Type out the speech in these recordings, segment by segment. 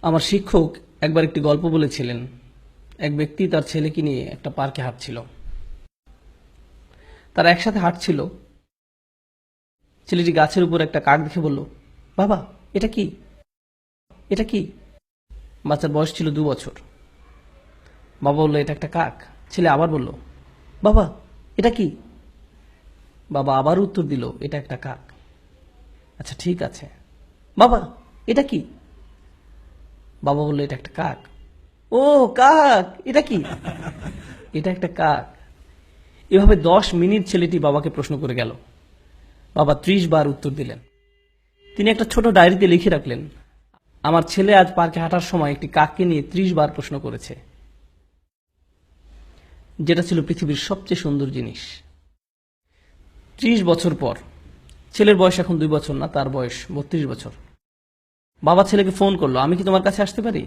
আমার শিক্ষক একবার একটি গল্প বলেছিলেন। এক ব্যক্তি তার ছেলেকে নিয়ে একটা পার্কে হাঁটছিল। তারা একসাথে হাঁটছিল। ছেলেটি গাছের উপর একটা কাক দেখে বলল, বাবা, এটা কি? এটা কি? বাচ্চার বয়স ছিল 2 বছর। বাবা বলল, এটা একটা কাক। ছেলে আবার বলল, বাবা, এটা কি? বাবা আবার উত্তর দিল, এটা একটা কাক। আচ্ছা, ঠিক আছে। বাবা, এটা কি? বাবা বলল, এটা একটা কাক। ও, কাক! এটা কি? এটা একটা কাক। এভাবে 10 মিনিট ছেলেটি বাবাকে প্রশ্ন করে গেল। বাবা 30 বার উত্তর দিলেন। তিনি একটা ছোট ডায়েরিতে লিখে রাখলেন, আমার ছেলে আজ পার্কে হাঁটার সময় একটি কাককে নিয়ে 30 বার প্রশ্ন করেছে, যেটা ছিল পৃথিবীর সবচেয়ে সুন্দর জিনিস। 30 বছর পর, ছেলের বয়স এখন 2 বছর না, তার বয়স 32 বছর। বাবা ছেলেকে ফোন করলো, আমি কি তোমার কাছে আসতে পারি?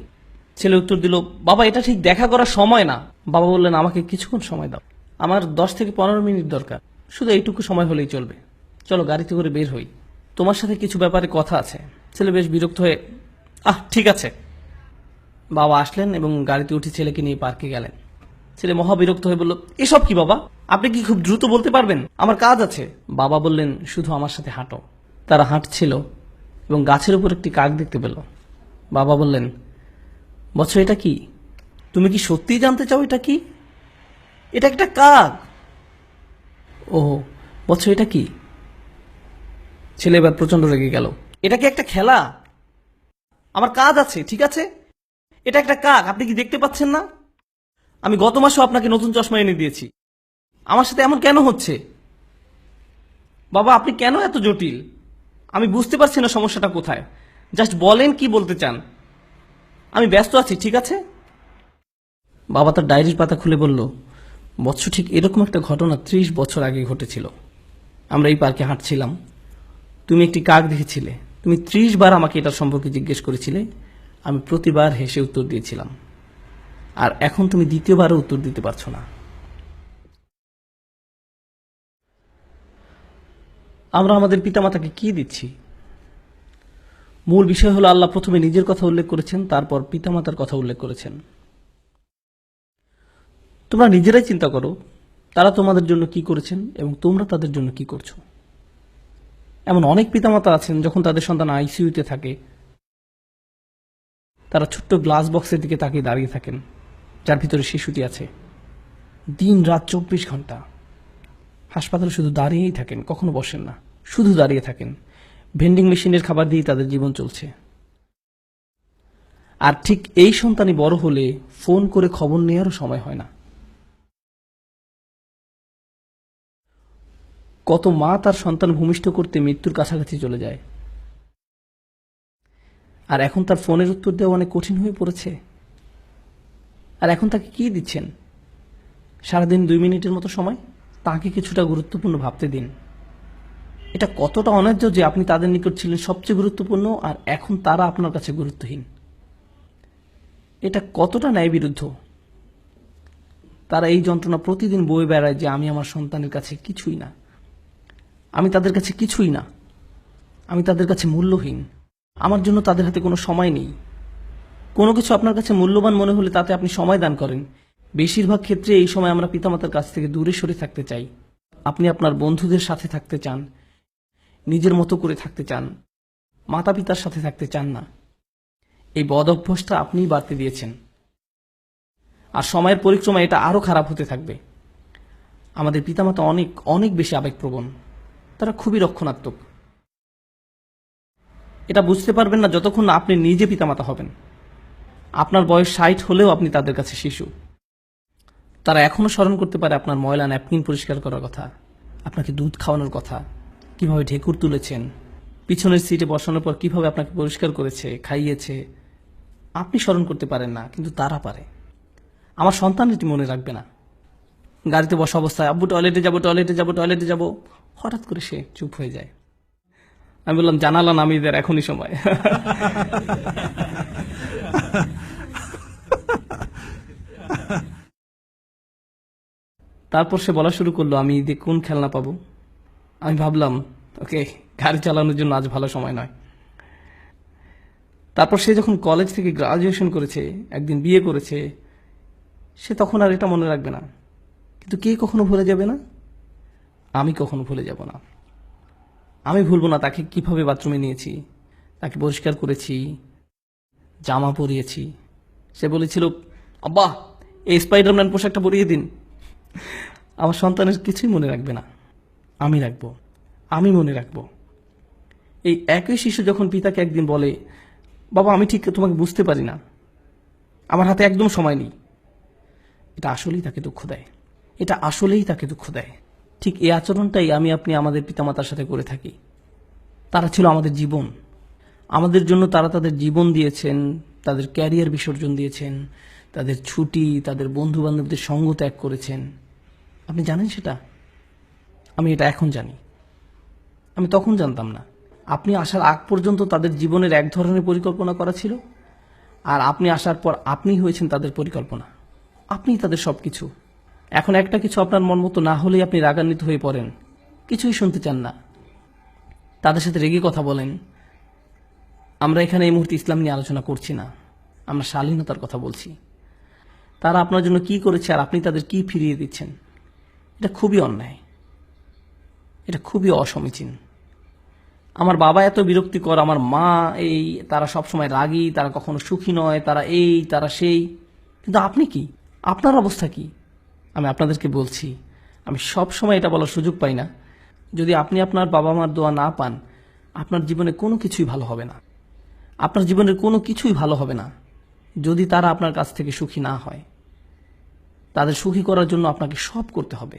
ছেলে উত্তর দিল, বাবা, এটা ঠিক দেখা করার সময় না। বাবা বললেন, আমাকে কিছুক্ষণ সময় দাও, আমার 10 থেকে 15 মিনিট দরকার, শুধু এইটুকু সময় হলেই চলবে। চলো গাড়িতে করে বের হই, তোমার সাথে কিছু ব্যাপারে কথা আছে। ছেলে বেশ বিরক্ত হয়ে, ঠিক আছে। বাবা আসলেন এবং গাড়িতে উঠে ছেলেকে নিয়ে পার্কে গেলেন। ছেলে মহা বিরক্ত হয়ে বলল, এসব কি বাবা? আপনি কি খুব দ্রুত বলতে পারবেন? আমার কাজ আছে। বাবা বললেন, শুধু আমার সাথে হাঁটো। তারা হাঁটছিল এবং গাছের উপর একটি কাক দেখতে পেল। বাবা বললেন, বৎস, এটা কি? তুমি কি সত্যিই জানতে চাও এটা কি? এটা একটা কাক। ও বৎস, এটা কি? ছেলে এবার প্রচন্ড রেগে গেল। এটা কি একটা খেলা? আমার কাজ আছে, ঠিক আছে? এটা একটা কাক, আপনি কি দেখতে পাচ্ছেন না? আমি গত মাসেও আপনাকে নতুন চশমা এনে দিয়েছি। আমার সাথে এমন কেন হচ্ছে? বাবা, আপনি কেন এত জটিল? আমি বুঝতে পারছি না সমস্যাটা কোথায়। জাস্ট বলেন কি বলতে চান। আমি ব্যস্ত আছি, ঠিক আছে? বাবা তার ডায়েরির পাতা খুলে বলল, বৎস, ঠিক এরকম একটা ঘটনা 30 বছর আগে ঘটেছিল। আমরা এই পার্কে হাঁটছিলাম। তুমি একটি কাক দেখেছিলে। তুমি 30 বার আমাকে এটার সম্পর্কে জিজ্ঞেস করেছিলে। আমি প্রতিবার হেসে উত্তর দিয়েছিলাম। আর এখন তুমি দ্বিতীয়বারও উত্তর দিতে পারছো না। আমরা আমাদের পিতামাতাকে কি দিচ্ছি? মূল বিষয় হলো, আল্লাহ প্রথমে নিজের কথা উল্লেখ করেছেন, তারপর পিতামাতার কথা উল্লেখ করেছেন। তোমরা নিজেরাই চিন্তা করো, তারা তোমাদের জন্য কি করেছেন এবং তোমরা তাদের জন্য কি করছো। এমন অনেক পিতামাতা আছেন, যখন তাদের সন্তান আইসিইউতে থাকে, তারা ছোট্ট গ্লাস বক্সের দিকে তাকিয়ে দাঁড়িয়ে থাকেন, যার ভিতরে শিশুটি আছে। দিন রাত 24 ঘন্টা হাসপাতালে শুধু দাঁড়িয়েই থাকেন, কখনো বসেন না, শুধু দাঁড়িয়ে থাকেন। ভেন্ডিং মেশিনের খাবার দিয়েই তাদের জীবন চলছে। আর ঠিক এই সন্তানই বড় হলে ফোন করে খবর নেওয়ারও সময় হয় না। কত মা তার সন্তান ভূমিষ্ঠ করতে মৃত্যুর কাছাকাছি চলে যায়, আর এখন তার ফোনের উত্তর দেওয়া অনেক কঠিন হয়ে পড়েছে। আর এখন তাকে কি দিচ্ছেন? সারাদিন 2 মিনিটের মতো সময়। তাকে কিছুটা গুরুত্বপূর্ণ ভাবতে দিন। এটা কতটা অন্যায্য যে আপনি তাদের নিকট ছিলেন সবচেয়ে গুরুত্বপূর্ণ, আর এখন তারা আপনার কাছে গুরুত্বহীন। এটা কতটা ন্যায় বিরুদ্ধ। তারা এই যন্ত্রণা প্রতিদিন বয়ে বেড়ায় যে আমি আমার সন্তানের কাছে কিছুই না, আমি তাদের কাছে কিছুই না, আমি তাদের কাছে মূল্যহীন, আমার জন্য তাদের হাতে কোনো সময় নেই। কোনো কিছু আপনার কাছে মূল্যবান মনে হলে তাতে আপনি সময় দান করেন। বেশিরভাগ ক্ষেত্রে এই সময় আমরা পিতামাতার কাছ থেকে দূরে সরে থাকতে চাই। আপনি আপনার বন্ধুদের সাথে থাকতে চান, নিজের মতো করে থাকতে চান, মাতা পিতার সাথে থাকতে চান না। এই বদ অভ্যাসটা আপনিই বাড়তে দিয়েছেন, আর সময়ের পরিক্রমায় এটা আরো খারাপ হতে থাকবে। আমাদের পিতামাতা অনেক অনেক বেশি আবেগপ্রবণ, তারা খুবই রক্ষণাত্মক। এটা বুঝতে পারবেন না যতক্ষণ না আপনি নিজে পিতামাতা হবেন। আপনার বয়স 60 হলেও আপনি তাদের কাছে শিশু। তারা এখনো স্মরণ করতে পারে আপনার ময়লা ন্যাপকিন পরিষ্কার করার কথা, আপনাকে দুধ খাওয়ানোর কথা, কিভাবে ঢেকুর তুলেছেন, পিছনের সিটে বসানোর পর কিভাবে আপনাকে পরিষ্কার করেছে, খাইয়েছে। আপনি স্মরণ করতে পারেন না, কিন্তু তারা পারে। আমার সন্তান এটি মনে রাখবে না। গাড়িতে বসা অবস্থায়, আব্বু টয়লেটে যাবো, টয়লেটে যাবো, টয়লেটে যাবো, হঠাৎ করে সে চুপ হয়ে যায়। আমি বললাম, জানালা নামিয়ে দেয়, এখনই সময়। তারপর সে বলা শুরু করলো, আমি ঈদে কোন খেলনা পাবো। আমি ভাবলাম, ওকে, গাড়ি চালানোর জন্য আজ ভালো সময় নয়। তারপর সে যখন কলেজ থেকে গ্রাজুয়েশন করেছে, একদিন বিয়ে করেছে, সে তখন আর এটা মনে রাখবে না। কিন্তু কে কখনো ভুলে যাবে না? আমি কখনো ভুলে যাব না। আমি ভুলবো না তাকে কিভাবে বাথরুমে নিয়েছি, তাকে পরিষ্কার করেছি, জামা পরিয়েছি। সে বলেছিল, আব্বা এই স্পাইডারম্যান পোশাকটা পরিয়ে দিন। আমার সন্তানের কিছুই মনে রাখবে না, আমি রাখবো, আমি মনে রাখবো। এই একই শিশু যখন পিতাকে একদিন বলে, বাবা আমি ঠিক তোমাকে বুঝতে পারি না, আমার হাতে একদম সময় নেই, এটা আসলেই তাকে দুঃখ দেয়, এটা আসলেই তাকে দুঃখ দেয়। ঠিক এই আচরণটাই আমি আপনি আমাদের পিতামাতার সাথে করে থাকি। তারা ছিল আমাদের জীবন, আমাদের জন্য তারা তাদের জীবন দিয়েছেন, তাদের ক্যারিয়ার বিসর্জন দিয়েছেন, তাদের ছুটি, তাদের বন্ধু বান্ধবদের সঙ্গ ত্যাগ করেছেন। আপনি জানেন সেটা? আমি এটা এখন জানি, আমি তখন জানতাম না। আপনি আসার আগ পর্যন্ত তাদের জীবনের এক ধরনের পরিকল্পনা করা ছিল, আর আপনি আসার পর আপনিই হয়েছেন তাদের পরিকল্পনা, আপনিই তাদের সবকিছু। এখন একটা কিছু আপনার মন মতো না হলেই আপনি রাগান্বিত হয়ে পড়েন, কিছুই শুনতে চান না, তাদের সাথে রেগে কথা বলেন। আমরা এখানে এই মুহূর্তে ইসলাম নিয়ে আলোচনা করছি না, আমরা শালীনতার কথা বলছি। তারা আপনার জন্য কি করেছে আর আপনি তাদের কি ফিরিয়ে দিচ্ছেন, এটা খুবই অন্যায়, এটা খুবই অসমীচীন। আমার বাবা এত বিরক্তিকর, আমার মা এই, তারা সবসময় রাগী, তারা কখনো সুখী নয়, তারা এই তারা সেই। কিন্তু আপনি কি, আপনার অবস্থা কি? আমি আপনাদেরকে বলছি, আমি সব সময় এটা বলার সুযোগ পাই না, যদি আপনি আপনার বাবা মার দোয়া না পান, আপনার জীবনে কোনো কিছুই ভালো হবে না। আপনার জীবনের কোনো কিছুই ভালো হবে না যদি তারা আপনার কাছ থেকে সুখী না হয়। তাদের সুখী করার জন্য আপনাকে সব করতে হবে।